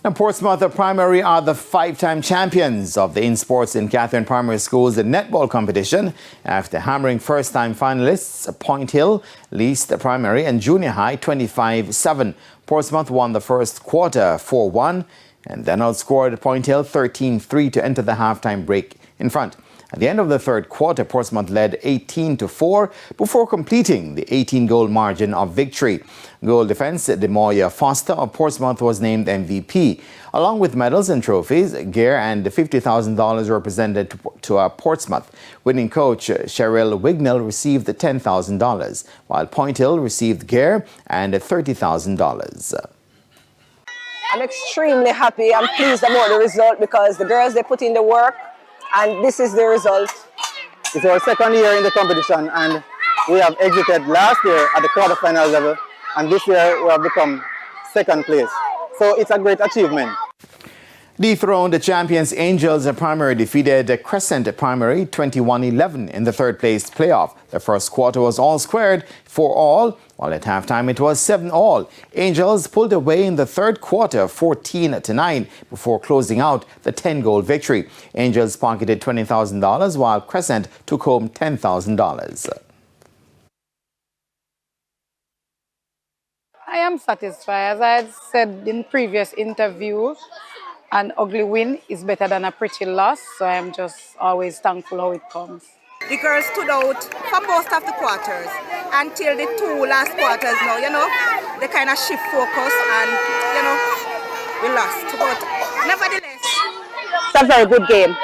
Now, Portsmouth Primary are the five-time champions of the InSports in Catherine Primary School's netball competition after hammering first-time finalists Point Hill, Least Primary and Junior High 25-7. Portsmouth won the first quarter 4-1 and then outscored Point Hill 13-3 to enter the halftime break in front. At the end of the third quarter, Portsmouth led 18-4 before completing the 18-goal margin of victory. Goal defense Demoya Foster of Portsmouth was named MVP. Along with medals and trophies, gear and $50,000 were presented to Portsmouth. Winning coach Cheryl Wignell received $10,000, while Point Hill received gear and $30,000. I'm extremely happy and pleased about the result because the girls, they put in the work. And this is the result. It's our second year in the competition and we have exited last year at the quarterfinal level and this year we have become second place. So it's a great achievement. Dethroned champions Angels Primary defeated Crescent Primary 21-11 in the third place playoff. The first quarter was all squared for all, while at halftime it was 7-all. Angels pulled away in the third quarter 14-9 before closing out the 10-goal victory. Angels pocketed $20,000 while Crescent took home $10,000. I am satisfied. As I had said in previous interviews, an ugly win is better than a pretty loss, so I'm just always thankful how it comes. The girls stood out for most of the quarters until the two last quarters now, they kind of shift focus and, we lost. But nevertheless, it's a very good game.